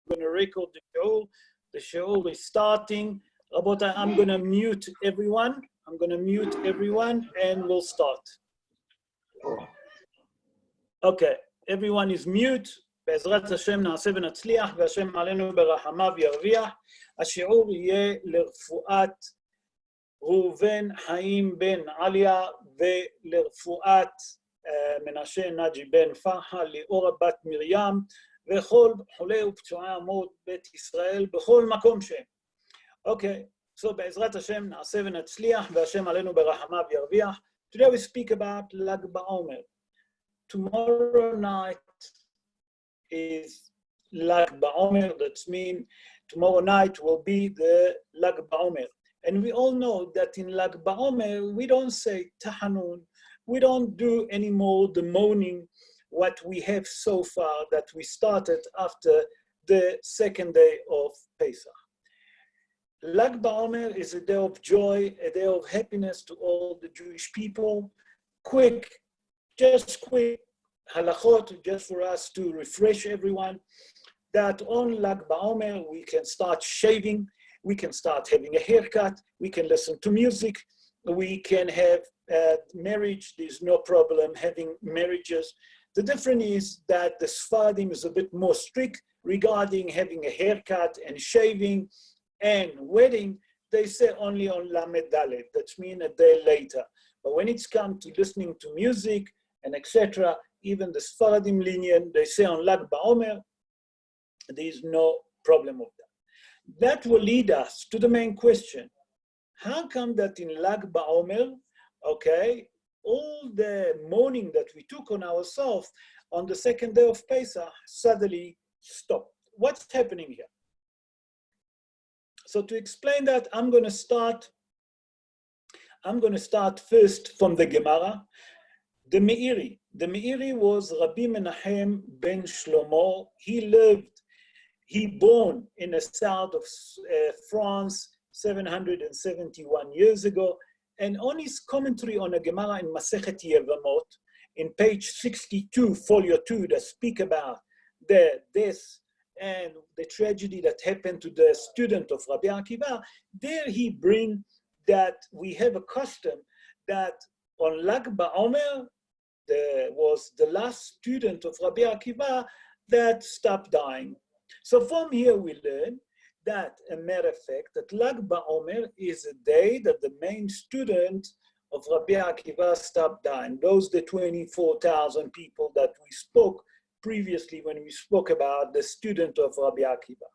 going to record the show. The show is starting. Rabota, I'm going to mute everyone. And we'll start. Okay, everyone is mute. בעזרת השם נעשה ונצליח, והשם עלינו ברחמיו ירוויח. השיעור יהיה לרפואת ראובן חיים בן עליה, ולרפואת מנשה נג'י בן פרחה, ליאורה בת מרים, וכל חולי ופצועי עמוד בית ישראל בכל מקום שהם. אוקיי, so בעזרת השם נעשה ונצליח, והשם עלינו ברחמיו ירוויח. Today we speak about Lag Baomer. Tomorrow night is Lag Baomer. That means tomorrow night will be the Lag Baomer. And we all know that in Lag Baomer, we don't say Tahanun. We don't do anymore the mourning, what we have so far that we started after the second day of Pesach. Lag Baomer is a day of joy, a day of happiness to all the Jewish people. Just quick halachot, just for us to refresh everyone, that on Lag Baomer we can start shaving, we can start having a haircut, we can listen to music, we can have marriage. There's no problem having marriages. The difference is that the Sephardim is a bit more strict regarding having a haircut and shaving and wedding. They say only on Lamed Dalet, that means a day later. But when it's come to listening to music and etc., even the Sephardim lenient, they say on Lag Baomer, there is no problem of that. That will lead us to the main question. How come that in Lag Baomer, okay, all the mourning that we took on ourselves on the second day of Pesach suddenly stopped? What's happening here? So to explain that, I'm going to start first from the Gemara. The Meiri was Rabbi Menachem ben Shlomo. He born in the south of France 771 years ago. And on his commentary on a Gemara in Masechet Yevamot, in page 62, folio 2, that speak about the death and the tragedy that happened to the student of Rabbi Akiva, there he bring that we have a custom that on Lag Baomer, was the last student of Rabbi Akiva that stopped dying. So from here we learn that, a matter of fact, that Lag Baomer is a day that the main student of Rabbi Akiva stopped dying. Those the 24,000 people that we spoke previously when we spoke about the student of Rabbi Akiva.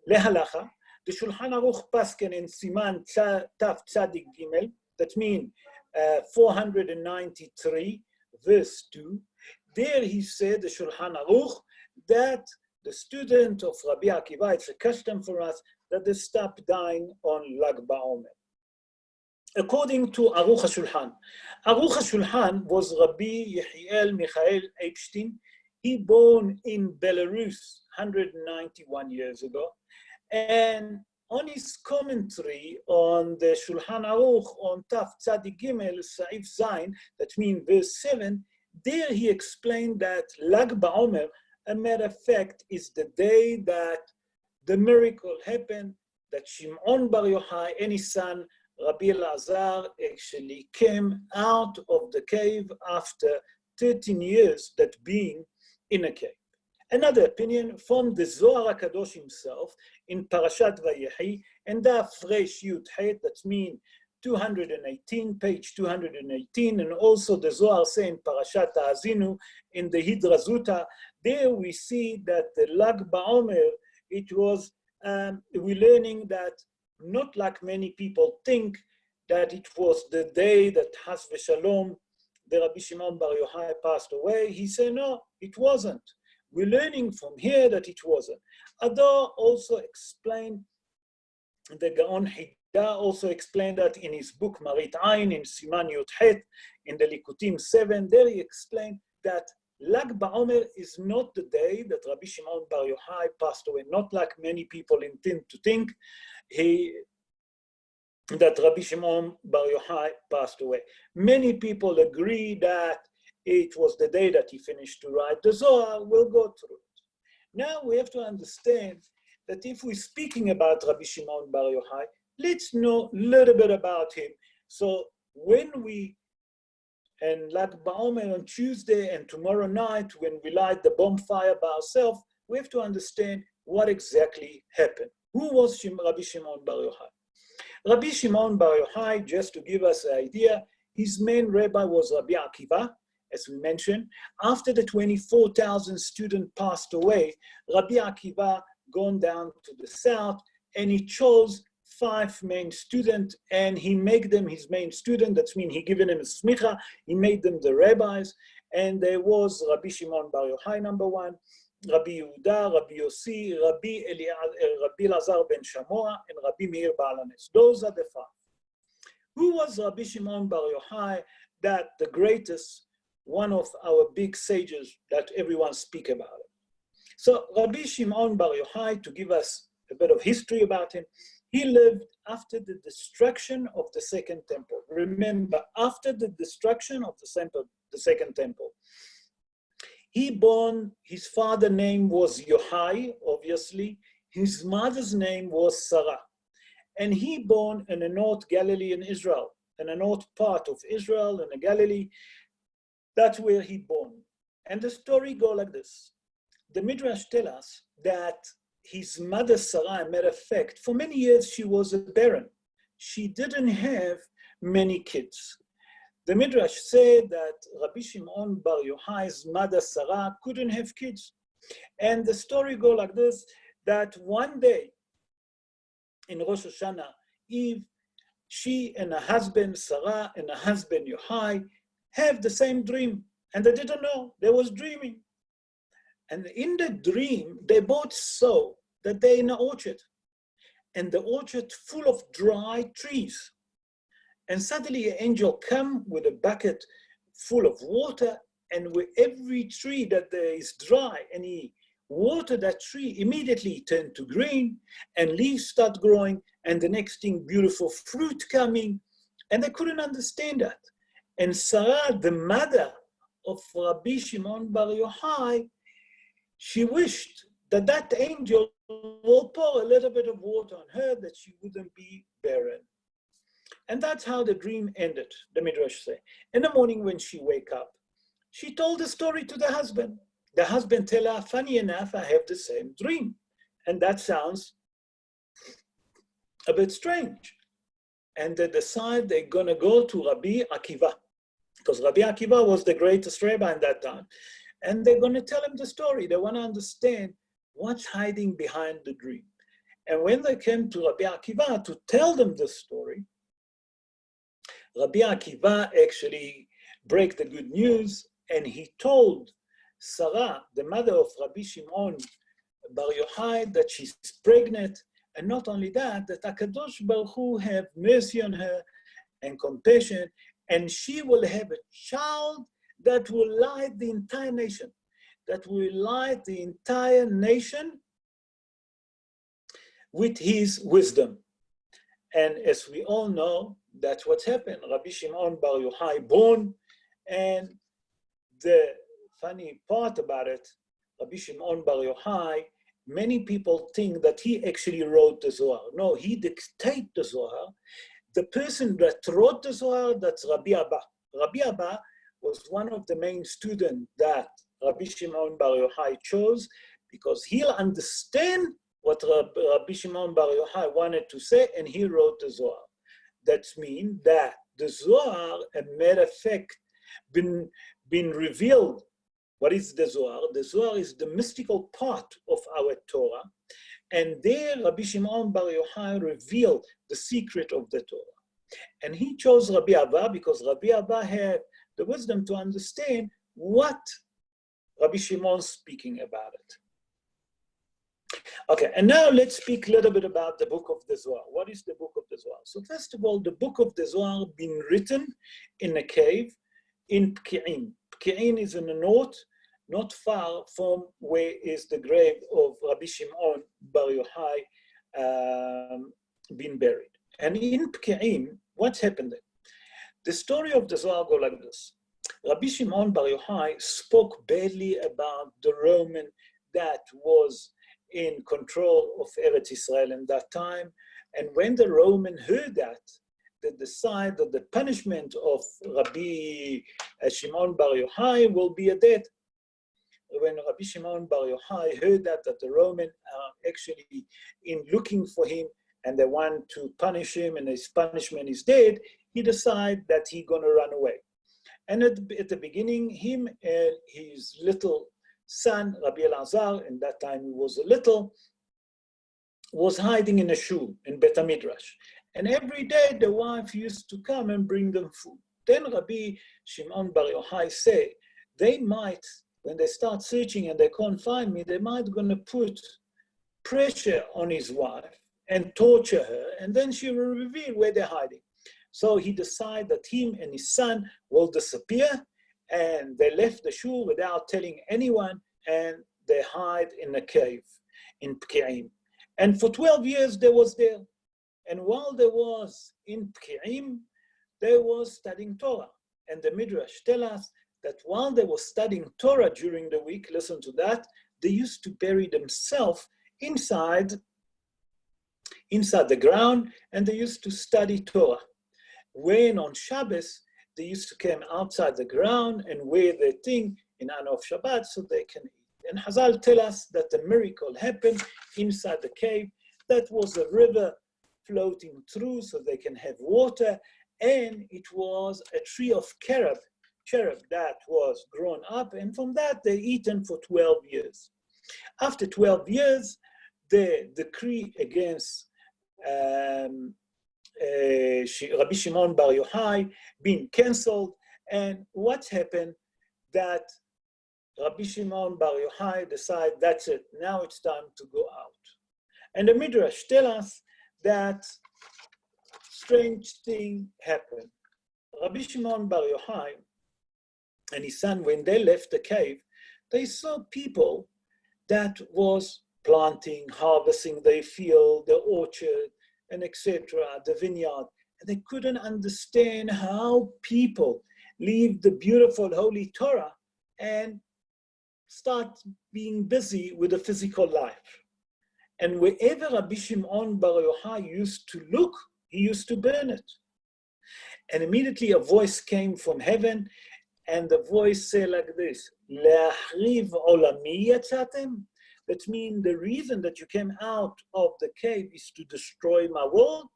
Lehalacha, the Shulchan Aruch Pasken in Siman Tav Tzadik Gimel, that means 493, verse 2, there he said, the Shulchan Aruch, that the student of Rabbi Akiva, it's a custom for us that they stop dying on Lag Baomer. According to Aruch HaShulchan was Rabbi Yehiel Michael Epstein. He born in Belarus 191 years ago. And on his commentary on the Shulchan Aruch on Tav Tzadik Gimel Sa'if Zayin, that means verse 7, there he explained that Lag Baomer, a matter of fact, is the day that the miracle happened, that Shimon Bar Yochai and his son Rabbi Elazar actually came out of the cave after 13 years that being in a cave. Another opinion from the Zohar HaKadosh himself in Parashat Vayehi, and Daf Resh Yud Het, that means 218, page 218, and also the Zohar say in Parashat Ha'azinu in the Hidra Zuta. There we see that the Lag Baomer, it was, we're learning that not like many people think that it was the day that Has v'Shalom, the Rabbi Shimon Bar Yochai passed away. He said, no, it wasn't. We're learning from here that it wasn't. Adar also explained, the Gaon Hida also explained that in his book Marit Ayin in Siman Yud Het, in the Likutim 7, there he explained that Lag Baomer is not the day that Rabbi Shimon Bar Yochai passed away, not like many people intend to think that Rabbi Shimon Bar Yochai passed away. Many people agree that it was the day that he finished to write the Zohar. We'll go through it. Now we have to understand that if we're speaking about Rabbi Shimon Bar Yochai, let's know a little bit about him. So when we, and like Baomer on Tuesday and tomorrow night, when we light the bonfire by ourselves, we have to understand what exactly happened. Who was Rabbi Shimon Bar Yochai? Rabbi Shimon Bar Yochai, just to give us an idea, his main rabbi was Rabbi Akiva, as we mentioned. After the 24,000 students passed away, Rabbi Akiva gone down to the south, and he chose 5 main students, and he made them his main student. That means he given them a smicha, he made them the rabbis, and there was Rabbi Shimon Bar Yochai, number 1, Rabbi Yehuda, Rabbi Yossi, Rabbi Lazar ben Shamoa, and Rabbi Meir Baal HaNes. Those are the 5. Who was Rabbi Shimon Bar Yochai? That the greatest, one of our big sages that everyone speak about it. So Rabbi Shimon Bar Yochai, to give us a bit of history about him, he lived after the destruction of the Second Temple. Remember, after the destruction of the Second Temple, he born, his father's name was Yochai, obviously. His mother's name was Sarah. And he born in the North Galilee in Israel, in the north part of Israel, in the Galilee. That's where he born. And the story go like this. The Midrash tell us that his mother Sarah, matter of fact, for many years she was a barren. She didn't have many kids. The Midrash said that Rabbi Shimon Bar Yochai's mother Sarah couldn't have kids. And the story go like this, that one day in Rosh Hashanah Eve, she and her husband Sarah and her husband Yochai have the same dream. And they didn't know, they was dreaming. And in the dream, they both saw that they're in an orchard. And the orchard full of dry trees. And suddenly an angel come with a bucket full of water, and with every tree that there is dry, and he watered that tree, immediately turned to green, and leaves start growing, and the next thing, beautiful fruit coming. And they couldn't understand that. And Sarah, the mother of Rabbi Shimon Bar Yochai, she wished that that angel will pour a little bit of water on her, that she wouldn't be barren. And that's how the dream ended, the Midrash say. In the morning when she wake up, she told the story to the husband. The husband tell her, funny enough, I have the same dream. And that sounds a bit strange. And they decide they're gonna go to Rabbi Akiva, because Rabbi Akiva was the greatest rabbi in that time. And they're gonna tell him the story. They wanna understand what's hiding behind the dream. And when they came to Rabbi Akiva to tell them the story, Rabbi Akiva actually break the good news, and he told Sarah, the mother of Rabbi Shimon Bar Yochai, that she's pregnant, and not only that, that HaKadosh Baruch Hu have mercy on her and compassion, and she will have a child that will light the entire nation, that will light the entire nation with his wisdom. And as we all know, that's what's happened. Rabbi Shimon Bar Yochai born, and the funny part about it, Rabbi Shimon Bar Yochai, many people think that he actually wrote the Zohar. No, he dictated the Zohar. The person that wrote the Zohar, that's Rabbi Abba. Rabbi Abba was one of the main students that Rabbi Shimon Bar Yochai chose, because he'll understand what Rabbi Shimon Bar Yochai wanted to say, and he wrote the Zohar. That means that the Zohar, a matter of fact, been revealed. What is the Zohar? The Zohar is the mystical part of our Torah. And there Rabbi Shimon Bar Yochai revealed the secret of the Torah. And he chose Rabbi Abba because Rabbi Abba had the wisdom to understand what Rabbi Shimon's speaking about it. Okay, and now let's speak a little bit about the book of the Zohar. What is the book of the Zohar? So first of all, the book of the Zohar been written in a cave in Pki'in. Pki'in is in the north, not far from where is the grave of Rabbi Shimon Bar Yochai been buried. And in Pki'in, what happened there? The story of the Zohar goes like this. Rabbi Shimon Bar Yochai spoke badly about the Roman that was in control of Eretz Israel in that time. And when the Roman heard that, they decided that the punishment of Rabbi Shimon Bar Yochai will be a death. When Rabbi Shimon Bar Yochai heard that the Romans are actually in looking for him and they want to punish him and his punishment is dead, he decided that he's going to run away. And at the beginning, him and his little son, Rabbi Elazar, in that time he was a little, was hiding in a shul in Bet HaMidrash. And every day the wife used to come and bring them food. Then Rabbi Shimon Bar Yochai said, they might, when they start searching and they can't find me, they might gonna put pressure on his wife and torture her, and then she will reveal where they're hiding. So he decided that him and his son will disappear, and they left the shul without telling anyone, and they hide in a cave in Pki'im. And for 12 years they was there. And while they was in Pki'im, they was studying Torah. And the Midrash tell us that while they were studying Torah during the week, listen to that, they used to bury themselves inside the ground, and they used to study Torah. When on Shabbos, they used to come outside the ground and wear their thing in honor of Shabbat so they can eat. And Hazal tell us that the miracle happened inside the cave. That was a river floating through so they can have water, and it was a tree of cherub that was grown up, and from that they eaten for 12 years. After 12 years, the decree against Rabbi Shimon Bar Yochai being cancelled, and what happened that Rabbi Shimon Bar Yochai decided that's it, now it's time to go out. And the Midrash tell us that strange thing happened. Rabbi Shimon Bar Yochai and his son, when they left the cave, they saw people that was planting, harvesting their field, the orchard, and etc., the vineyard. And they couldn't understand how people leave the beautiful holy Torah and start being busy with the physical life. And wherever Rabbi Shimon Bar Yochai used to look, he used to burn it. And immediately a voice came from heaven, and the voice said like this, Le'achriv olami yatzatem? That means the reason that you came out of the cave is to destroy my world.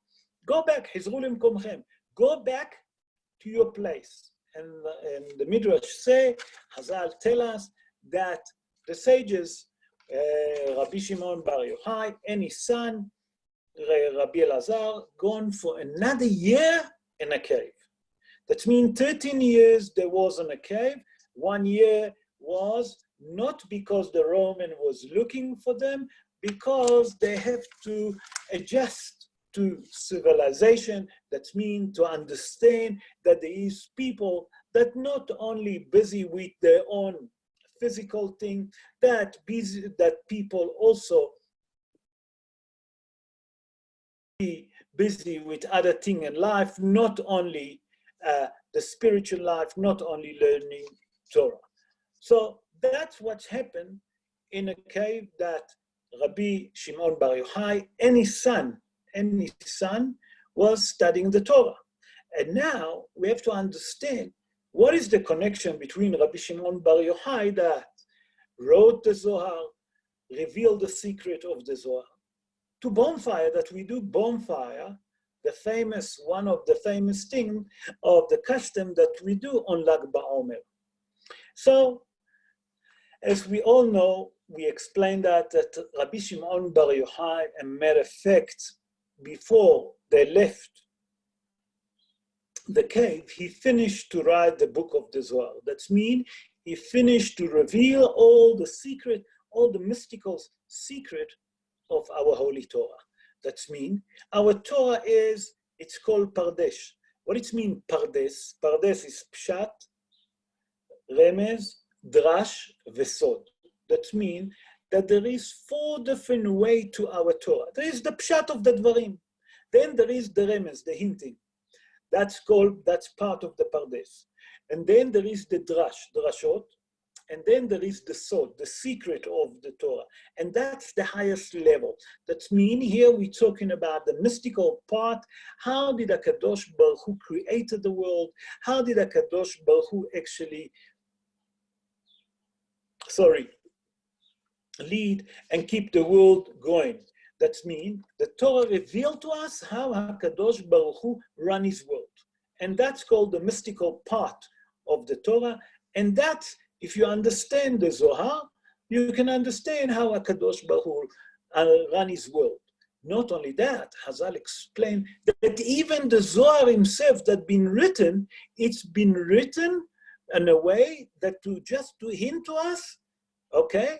Go back, Hizru lemkomchem. Go back to your place. And the Midrash say, Hazal tell us that the sages, Rabbi Shimon Bar Yochai and his son, Rabbi Elazar, gone for another year in a cave. That means 13 years there was in a cave. 1 year was not because the Roman was looking for them, because they have to adjust to civilization. That means to understand that there is people that not only busy with their own physical thing, that people also be busy with other things in life, not only the spiritual life, not only learning Torah. So that's what happened in a cave, that Rabbi Shimon Bar Yochai and his son was studying the Torah. And now we have to understand what is the connection between Rabbi Shimon Bar Yochai that wrote the Zohar, revealed the secret of the Zohar, to bonfire, that we do bonfire, one of the famous things of the custom that we do on Lag Baomer. So, as we all know, we explained that Rabbi Shimon Bar Yochai, a matter of fact, before they left the cave, he finished to write the book of the Zohar. That means he finished to reveal all the secret, all the mystical secret of our holy Torah. That means our Torah it's called Pardesh. What it means, Pardes? Pardes is Pshat, Remez, Drash, Vesod. That means that there is 4 different ways to our Torah. There is the Pshat of the Dvarim. Then there is the Remez, the hinting. That's part of the Pardes. And then there is the Drash, Drashot. And then there is the sod, the secret of the Torah. And that's the highest level. That means here we're talking about the mystical part. How did HaKadosh Baruch Hu created the world? How did HaKadosh Baruch Hu actually, lead and keep the world going? That means the Torah revealed to us how HaKadosh Baruch Hu ran his world. And that's called the mystical part of the Torah. And that's, if you understand the Zohar, you can understand how HaKadosh Baruch Hu ran his world. Not only that, Hazal explained that even the Zohar himself that's been written, it's been written in a way that to hint to us, okay,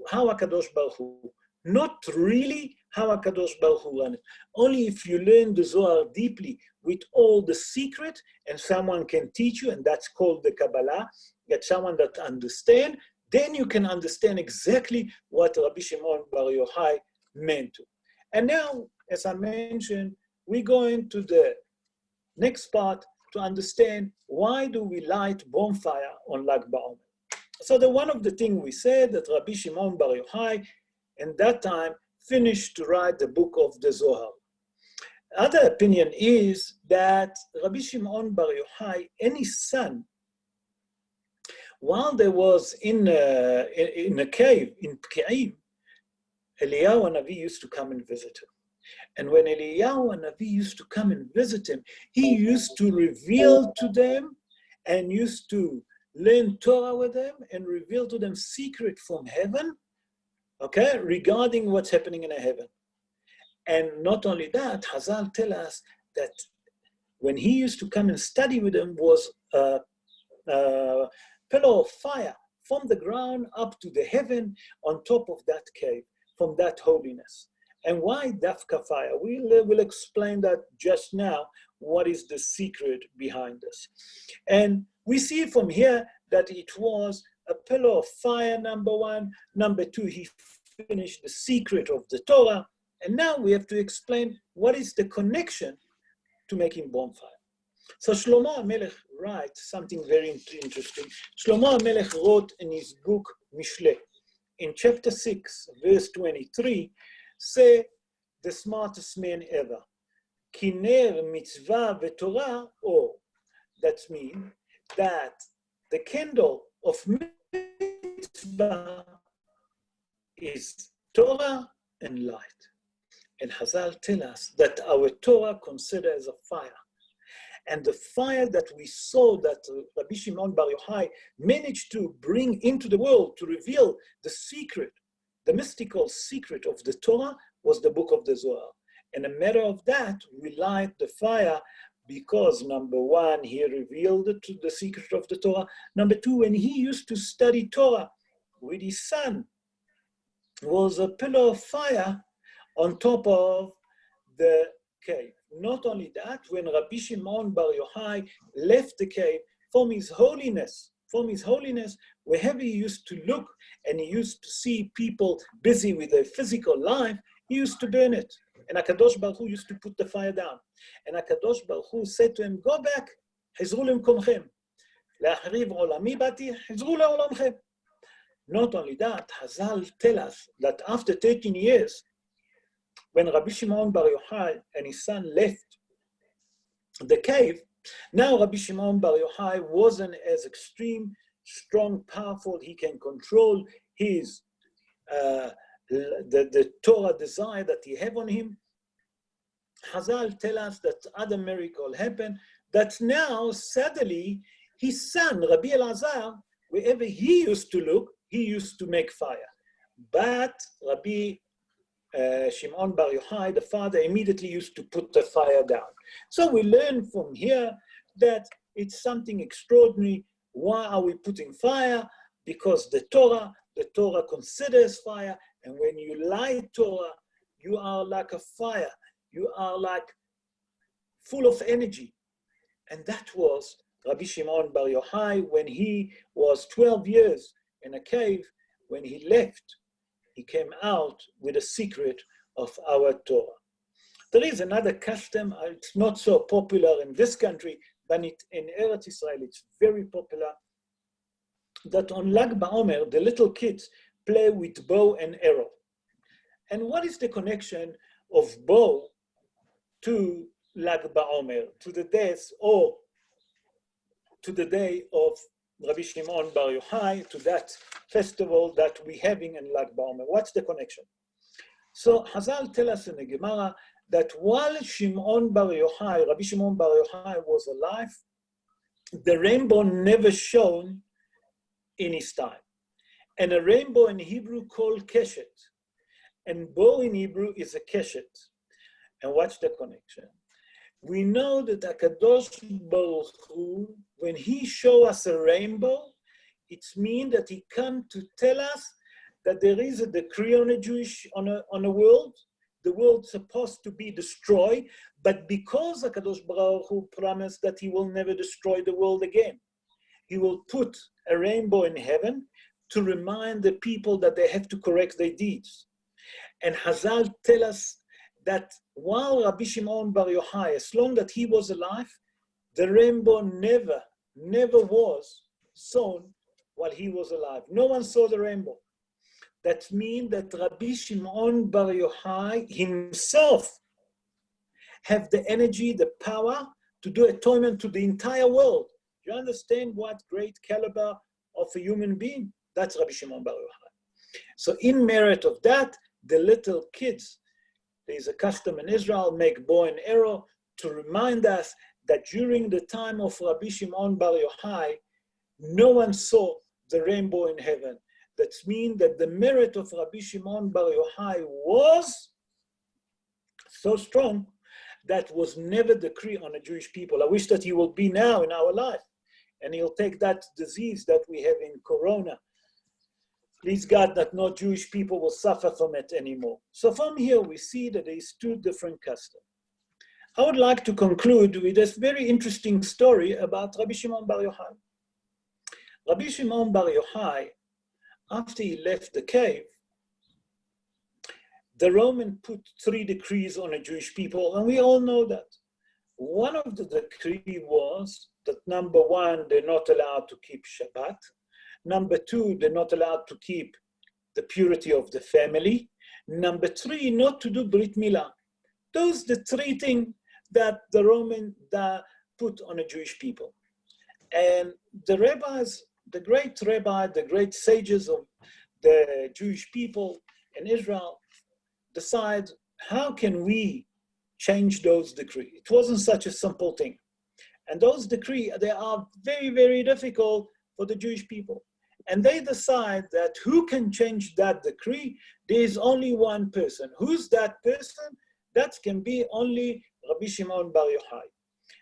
how HaKadosh Baruch Hu, not really how HaKadosh Baruch Hu ran it. Only if you learn the Zohar deeply with all the secret and someone can teach you, and that's called the Kabbalah, that someone that understands, then you can understand exactly what Rabbi Shimon Bar Yochai meant to. And now, as I mentioned, we go into the next part to understand why do we light bonfire on Lag Baomer. So one of the things we said that Rabbi Shimon Bar Yochai, in that time, finished to write the book of the Zohar. Other opinion is that Rabbi Shimon Bar Yochai and his son, while they was in a cave in Pki'im, Eliyahu Hanavi used to come and visit him. And when Eliyahu Hanavi used to come and visit him, he used to reveal to them and used to learn Torah with them and reveal to them secret from heaven, okay, regarding what's happening in heaven. And not only that, Hazal tell us that when he used to come and study with them was a pillar of fire from the ground up to the heaven on top of that cave, from that holiness. And why Dafka fire? We'll explain that just now, what is the secret behind this. And we see from here that it was a pillar of fire, number one. Number two, he finished the secret of the Torah. And now we have to explain what is the connection to making bonfire. So Shlomo HaMelech writes something very interesting. Shlomo HaMelech wrote in his book Mishle, in chapter 6, verse 23, say the smartest man ever. Kiner mitzvah v'torah or. That means that the candle of mitzvah is Torah and light. And Hazal tell us that our Torah considered as a fire. And the fire that we saw that Rabbi Shimon Bar Yochai managed to bring into the world to reveal the secret, the mystical secret of the Torah was the book of the Zohar. And a matter of that, we light the fire because number one, he revealed the secret of the Torah. Number two, when he used to study Torah with his son, was a pillar of fire on top of the cave. Not only that, when Rabbi Shimon Bar Yochai left the cave from his holiness, wherever he used to look and he used to see people busy with their physical life, he used to burn it. And HaKadosh Baruch Hu used to put the fire down. And HaKadosh Baruch Hu said to him, go back, חזרו למקומכם. להחריב עולמי באתי, חזרו לעולמכם. Not only that, Hazal tell us that after 13 years, when Rabbi Shimon Bar Yochai and his son left the cave, now Rabbi Shimon Bar Yochai wasn't as extreme, strong, powerful. He can control his the Torah desire that he have on him. Hazal tell us that other miracle happened, that now suddenly his son, Rabbi Elazar, wherever he used to look, he used to make fire. But Rabbi Shimon Bar Yochai, the father, immediately used to put the fire down. So we learn from here that it's something extraordinary. Why are we putting fire? Because the Torah considers fire, and when you light Torah, you are like a fire. You are like full of energy. And that was Rabbi Shimon Bar Yochai when he was 12 years in a cave. When he left, he came out with a secret of our Torah. There is another custom, it's not so popular in this country, but in Eretz Israel, it's very popular. that on Lag Baomer, the little kids play with bow and arrow. And what is the connection of bow to Lag Baomer, to the death or to the day of Rabbi Shimon Bar Yochai, to that festival that we're having in Lag Baomer? What's the connection? So Hazal tell us in the Gemara that while Shimon Bar Yochai, Rabbi Shimon Bar Yochai was alive, the rainbow never shone in his time. And a rainbow in Hebrew called keshet. And bow in Hebrew is a keshet. And what's the connection? We know that HaKadosh Baruch Hu, when he show us a rainbow, it means that he come to tell us that there is a decree on a world. The world's supposed to be destroyed, but because HaKadosh Baruch Hu promised that he will never destroy the world again, he will put a rainbow in heaven to remind the people that they have to correct their deeds. And Hazal tell us that while Rabbi Shimon Bar Yochai, as long that he was alive, the rainbow never was sown while he was alive. No one saw the rainbow. That means that Rabbi Shimon Bar Yochai himself have the energy, the power to do atonement to the entire world. You understand what great caliber of a human being? That's Rabbi Shimon Bar Yochai. So in merit of that, the little kids, there's a custom in Israel, make bow and arrow to remind us that during the time of Rabbi Shimon Bar Yochai, no one saw the rainbow in heaven. That means that the merit of Rabbi Shimon Bar Yochai was so strong that was never decreed on the Jewish people. I wish that he will be now in our life, and he'll take that disease that we have in Corona. Please God that no Jewish people will suffer from it anymore. So from here we see that there is two different customs. I would like to conclude with this very interesting story about Rabbi Shimon Bar Yochai. Rabbi Shimon Bar Yochai, after he left the cave, the Roman put 3 decrees on the Jewish people, and we all know that. One of the decrees was that number 1, they're not allowed to keep Shabbat. Number 2, they're not allowed to keep the purity of the family. Number 3, not to do Brit Milah. Those are the 3 things that the Roman put on the Jewish people. And the rabbis, the great rabbi, the great sages of the Jewish people in Israel decide, how can we change those decrees? It wasn't such a simple thing. And those decrees, they are very, very difficult for the Jewish people. And they decide that who can change that decree? There is only one person. Who's that person? That can be only Rabbi Shimon Bar Yochai.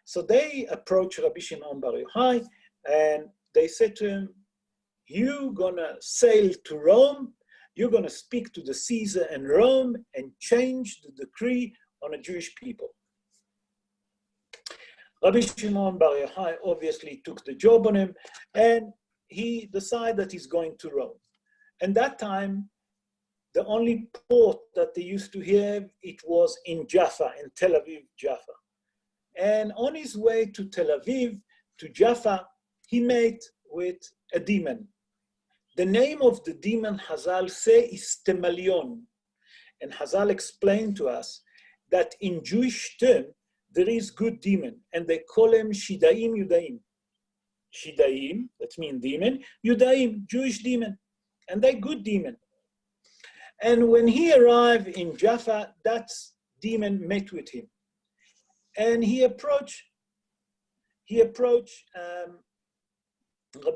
So they approach Rabbi Shimon Bar Yochai and they said to him, you're gonna sail to Rome, you're gonna speak to the Caesar in Rome and change the decree on the Jewish people. Rabbi Shimon Bar Yochai obviously took the job on him, and he decided that he's going to Rome. And that time, the only port that they used to have, it was in Jaffa, in Tel Aviv, Jaffa. And on his way to Tel Aviv, to Jaffa, he met with a demon. The name of the demon, Hazal say, is Temalion. And Hazal explained to us that in Jewish term, there is good demon, and they call them Shidaim Yudaim. Shidaim, that means demon, Yudaim, Jewish demon, and they good demon. And when he arrived in Jaffa, that demon met with him. And he approached Rabbi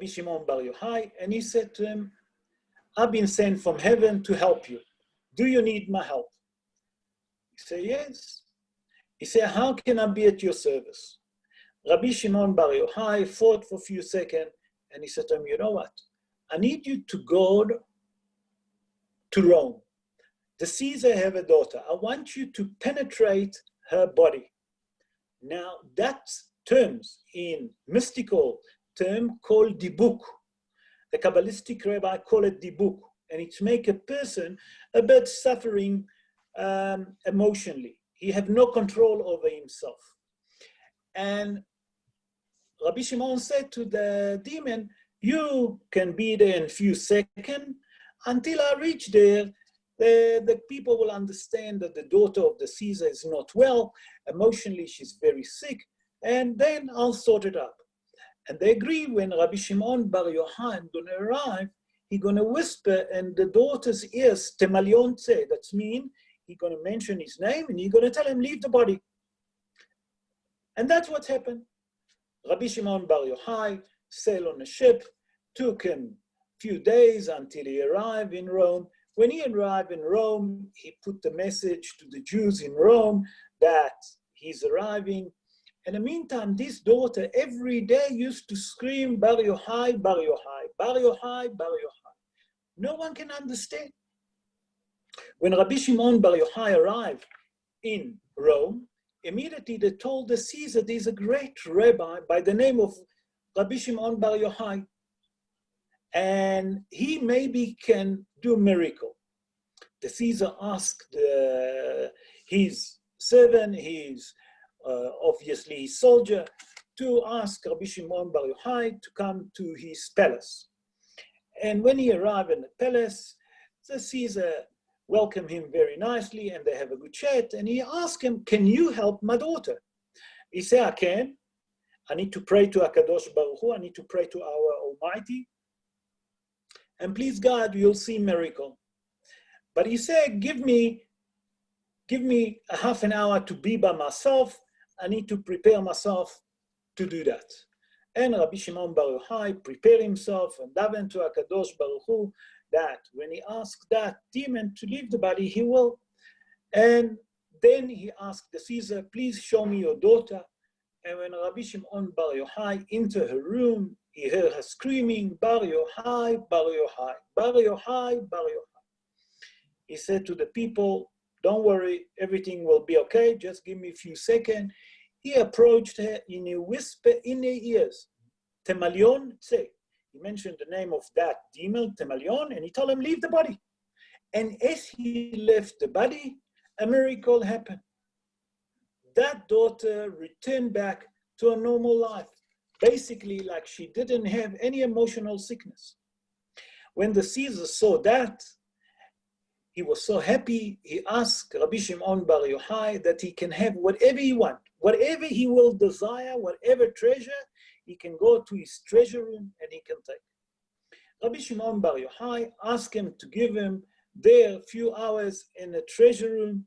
Shimon Bar Yochai, and he said to him, I've been sent from heaven to help you. Do you need my help? He said, yes. He said, how can I be at your service? Rabbi Shimon Bar Yochai thought for a few seconds, and he said to him, you know what? I need you to go to Rome. The Caesar have a daughter. I want you to penetrate her body. Now, that terms in mystical term called dibuk. The Kabbalistic rabbi call it dibuk, and it make a person a bit suffering emotionally. He have no control over himself. And Rabbi Shimon said to the demon, You can be there in a few seconds. Until I reach there, the people will understand that the daughter of the Caesar is not well. Emotionally, she's very sick. And then I'll sort it out. And they agree. When Rabbi Shimon Bar Yochai is going to arrive, he's going to whisper in the daughter's ears, Temalion Tse. That means he's going to mention his name and he's going to tell him, leave the body. And that's what happened. Rabbi Shimon Bar Yochai sailed on a ship, took him a few days until he arrived in Rome. When he arrived in Rome, he put the message to the Jews in Rome that he's arriving. In the meantime, this daughter every day used to scream, Bar Yochai, Bar Yochai, Bar Yochai, Bar Yochai. No one can understand. When Rabbi Shimon Bar Yochai arrived in Rome, immediately they told the Caesar there's a great rabbi by the name of Rabbi Shimon Bar Yochai, and he maybe can do miracle. The Caesar asked his servant, his obviously his soldier, to ask Rabbi Shimon Bar Yochai to come to his palace. And when he arrived in the palace, the Caesar welcomed him very nicely and they have a good chat. And he asked him, can you help my daughter? He said, I can. I need to pray to HaKadosh Baruch Hu. I need to pray to our Almighty. And please God, you'll see miracle. But he said, give me a half an hour to be by myself. I need to prepare myself to do that. And Rabbi Shimon Bar Yochai prepared himself and davened to HaKadosh Baruch Hu that when he asked that demon to leave the body, he will. And then he asked the Caesar, please show me your daughter. And when Rabbi Shimon Bar Yochai entered her room, he heard her screaming, Bar Yochai, Bar Yochai, Bar Yochai, Bar Yochai. He said to the people, don't worry, everything will be okay, just give me a few seconds. He approached her in a whisper in her ears, Temalion Tse. He mentioned the name of that demon, Temalion, and he told him, leave the body. And as he left the body, a miracle happened. That daughter returned back to a normal life, basically like she didn't have any emotional sickness. When the Caesar saw that, he was so happy, he asked Rabbi Shimon Bar Yochai that he can have whatever he wants, whatever he will desire, whatever treasure, he can go to his treasure room and he can take. Rabbi Shimon Bar Yochai asked him to give him there a few hours in the treasure room,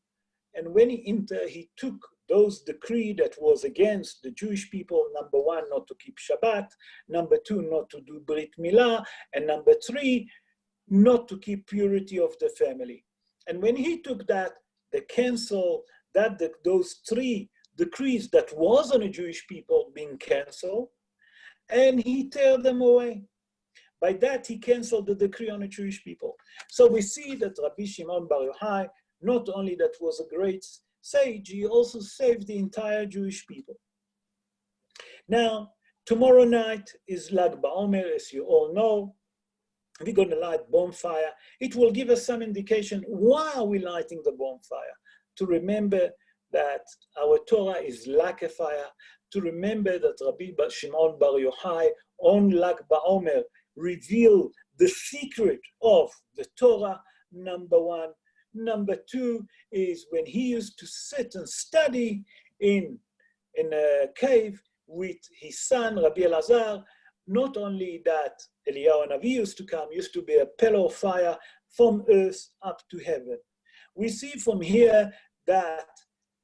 and when he entered, he took those decree that was against the Jewish people, number one, not to keep Shabbat, number two, not to do Brit Milah, and number three, not to keep purity of the family. And when he took that, they canceled that, those three decrees that was on the Jewish people being canceled, and he tear them away. By that, he canceled the decree on the Jewish people. So we see that Rabbi Shimon Bar Yochai, not only that was a great sage, he also saved the entire Jewish people. Now, tomorrow night is Lag Baomer, as you all know. We're going to light bonfire. It will give us some indication why are we lighting the bonfire. To remember that our Torah is like a fire. To remember that Rabbi Shimon Bar Yochai on Lag Baomer revealed the secret of the Torah, number one. Number two is when he used to sit and study in a cave with his son, Rabbi Elazar. Not only that, Eliyahu Navi used to come, used to be a pillar of fire from earth up to heaven. We see from here that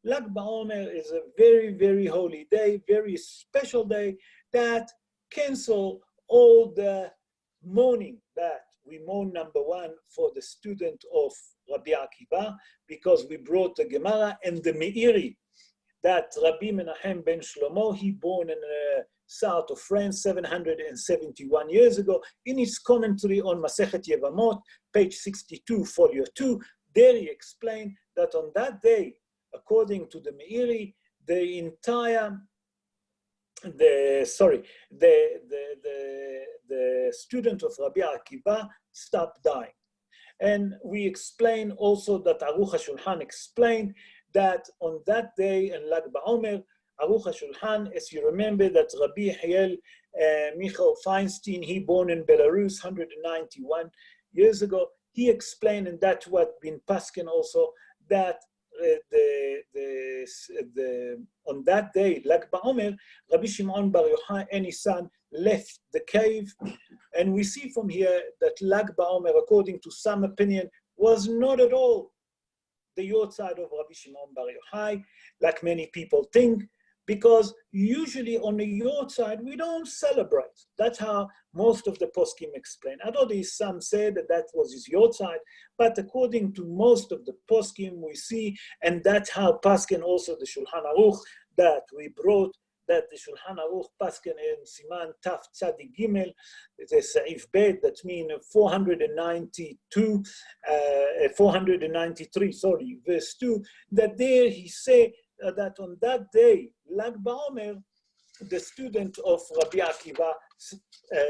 Lag Baomer is a very, very holy day, very special day that cancel all the mourning that we mourn, number one, for the student of Rabbi Akiva, because we brought the Gemara and the Meiri that Rabbi Menachem ben Shlomo, he born in the south of France 771 years ago. In his commentary on Masechet Yevamot, page 62, folio 2, there he explained that on that day, according to the Meiri, the entire the student of Rabbi Akiva stopped dying. And we explain also that Aruch HaShulchan explained that on that day in Lag Baomer, Aruch HaShulchan, as you remember, that Rabbi Yehiel Michael Feinstein, he born in Belarus 191 years ago. He explained, and that's what been Paskin also, that on that day, Lag Baomer, Rabbi Shimon Bar Yochai and his son left the cave. And we see from here that Lag Baomer, according to some opinion, was not at all the Yortzeit of Rabbi Shimon Bar Yochai, like many people think, because usually on the Yortzeit we don't celebrate. That's how most of the poskim explain. I know there's some say that that was his Yortzeit, but according to most of the poskim we see, and that's how Paskin also the Shulchan Aruch that we brought, that the Shulchan Aruch Paskin in Siman Taf Tzadik Gimel, the Sa'if Bet, that means 493, verse 2, that there he say that on that day, Lag Baomer, the student of Rabbi Akiva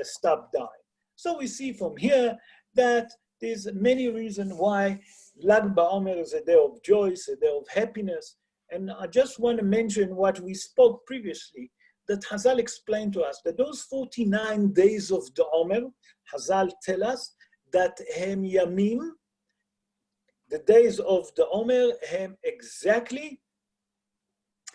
stopped dying. So we see from here that there's many reasons why Lag Baomer is a day of joy, it's a day of happiness. And I just want to mention what we spoke previously, that Hazal explained to us that those 49 days of the Omer, Hazal tell us that Hem Yamim, the days of the Omer, Hem exactly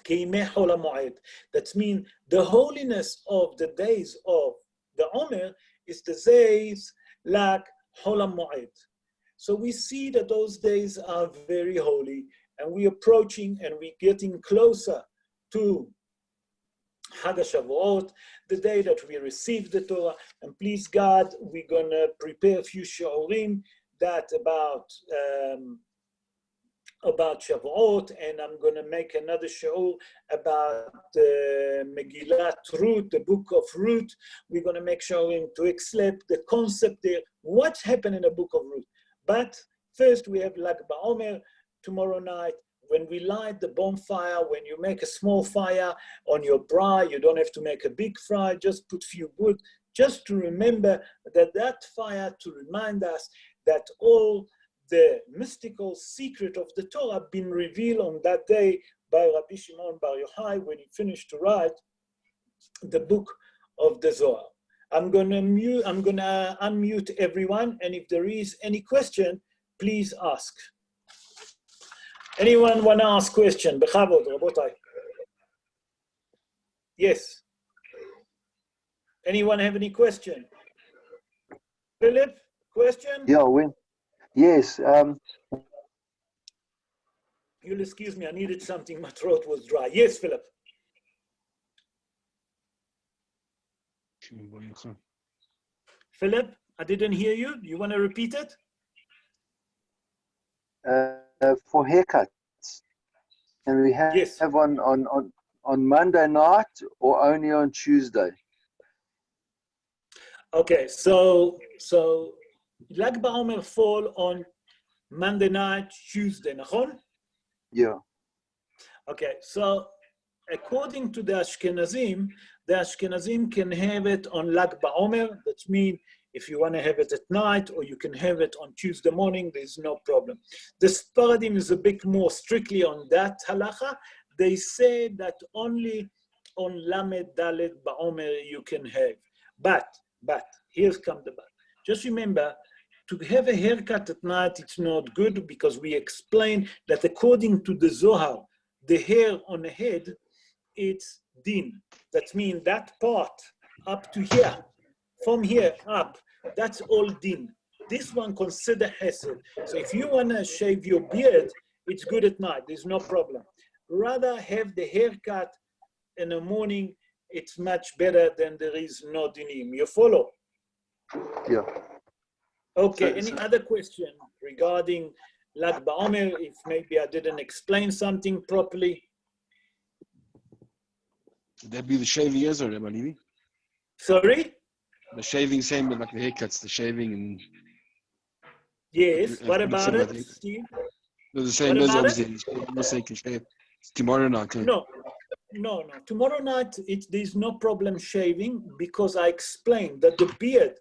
Keimei Hol HaMoed. That means the holiness of the days of the Omer is the days like Hol HaMoed. So we see that those days are very holy, and we're approaching and we're getting closer to Chag HaShavuot, the day that we receive the Torah. And please God, we're gonna prepare a few shiurim that about Shavuot, and I'm gonna make another shiur about Megillat Ruth, the book of Ruth. We're gonna make shiurim to explain the concept there, what's happened in the book of Ruth. But first we have Lag Baomer tomorrow night. When we light the bonfire, when you make a small fire on your braai, you don't have to make a big fire, just put few wood, just to remember that fire, to remind us that all the mystical secret of the Torah have been revealed on that day by Rabbi Shimon Bar Yochai when he finished to write the book of the Zohar. I'm gonna unmute everyone, and if there is any question, please ask. Anyone want to ask question? Bechavod, Rabotai. Yes. Anyone have any question? Philip, question? Yeah, yes. You'll excuse me, I needed something, my throat was dry. Yes, Philip. Philip, I didn't hear you. You want to repeat it? For haircuts, and we have Yes. one on Monday night or only on Tuesday? Okay, so Lag Baomer fall on Monday night, Tuesday, nachon? Yeah. Okay, so according to the Ashkenazim can have it on Lag Baomer. That means if you want to have it at night, or you can have it on Tuesday morning, there's no problem. The Sfaradim is a bit more strictly on that halacha. They say that only on Lamed Dalet Baomer you can have. But, here's come the but. Just remember, to have a haircut at night, it's not good, because we explained that according to the Zohar, the hair on the head, it's din. That means that part up to here, from here up, that's all din. This one consider hesed. So if you want to shave your beard, it's good at night, there's no problem. Rather have the haircut in the morning, it's much better than there is no dinim. You follow? Yeah. Okay, any other question regarding Lag Baomer, if maybe I didn't explain something properly? Would that be the shaving as or Rabbi Levy? Sorry? The shaving, same like the haircuts, the shaving and... Yes, what about it, Steve? No, the same as obviously, you can shave. It's tomorrow night. No. Tomorrow night, there's no problem shaving, because I explained that the beard,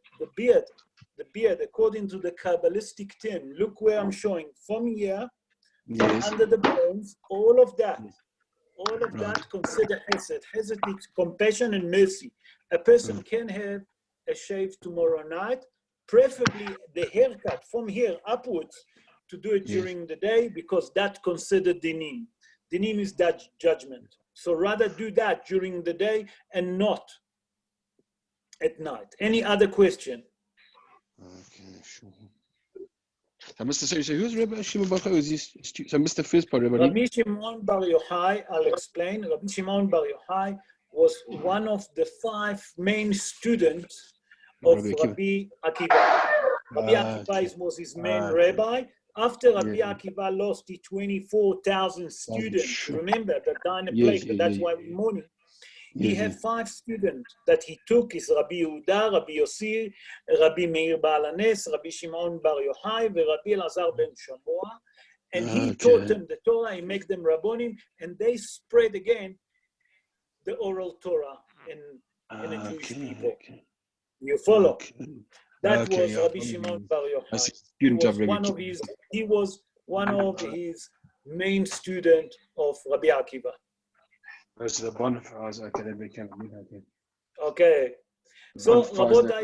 according to the Kabbalistic term, look where I'm showing, from here, Yes. under the bones, all of that all of that consider hesed. Hesed is compassion and mercy. A person can have a shave tomorrow night, preferably the haircut from here upwards, to do it during the day, because that considered dinim. Dinim is that judgment. So rather do that during the day and not at night. Any other question? Okay, sure. So, so who's Rabbi Shimon Bar Yochai? Is this so Mr. First part, Rabbi? Rabbi Shimon Bar Yochai, I'll explain. Rabbi Shimon Bar Yochai was one of the 5 main students of Rabbi Akiva. Rabbi Akiva was his main rabbi. After Rabbi Akiva lost the 24,000 students, remember that died in a plague, but that's why we're mourning. He had 5 students that he took, is Rabbi Yehuda, Rabbi Yossi, Rabbi Meir Baal HaNes, Rabbi Shimon Bar Yochai, and Rabbi Elazar ben Shamoa. And he taught them the Torah, he made them Rabbonim, and they spread again the oral Torah in the Jewish people. You follow? That was Rabbi Shimon Bar Yochai. He was one of his main students of Rabbi Akiva. Okay. So, Rabotai,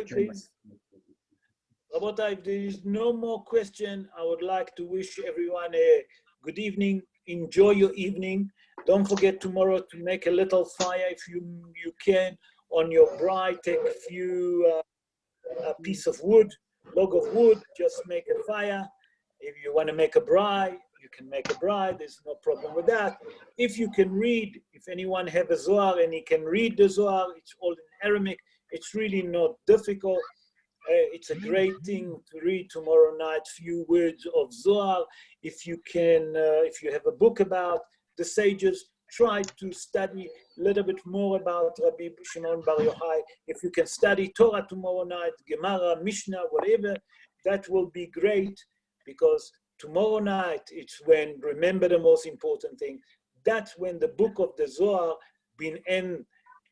if there is no more question, I would like to wish everyone a good evening. Enjoy your evening. Don't forget tomorrow to make a little fire if you can on your braai. Take a few piece of wood, log of wood, just make a fire. If you want to make a braai, you can make a braai. There's no problem with that. If you can read, if anyone have a Zohar and he can read the Zohar, it's all in Aramaic. It's really not difficult. It's a great thing to read tomorrow night, few words of Zohar. If you can, if you have a book about the sages, try to study a little bit more about Rabbi Shimon Bar Yochai. If you can study Torah tomorrow night, Gemara, Mishnah, whatever, that will be great, because tomorrow night, it's when, remember the most important thing, that's when the book of the Zohar been end.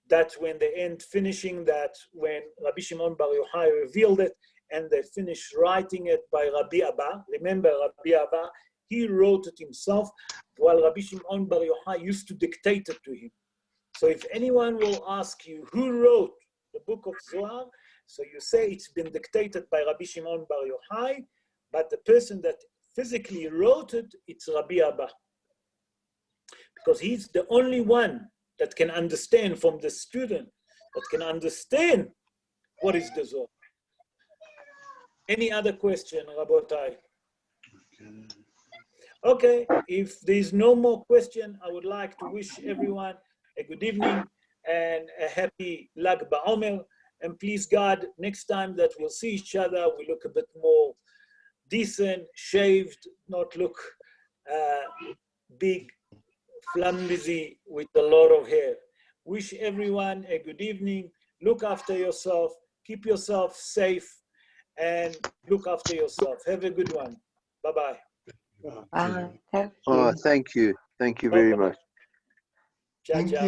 That's when they end finishing that, when Rabbi Shimon Bar Yochai revealed it, and they finished writing it by Rabbi Abba. Remember, Rabbi Abba, he wrote it himself, while Rabbi Shimon Bar Yochai used to dictate it to him. So if anyone will ask you who wrote the book of Zohar, so you say it's been dictated by Rabbi Shimon Bar Yochai, but the person that physically wrote it, it's Rabbi Abba. Because he's the only one that can understand from the student, that can understand what is the Zohar. Any other question, Rabotai? Okay, if there's no more question, I would like to wish everyone a good evening and a happy Lag Baomer. And please God, next time that we'll see each other, we look a bit more decent, shaved, not look big, flamboyant with a lot of hair. Wish everyone a good evening. Look after yourself. Keep yourself safe and look after yourself. Have a good one. Bye-bye. Oh, thank you. Thank you very much. Ciao, ciao.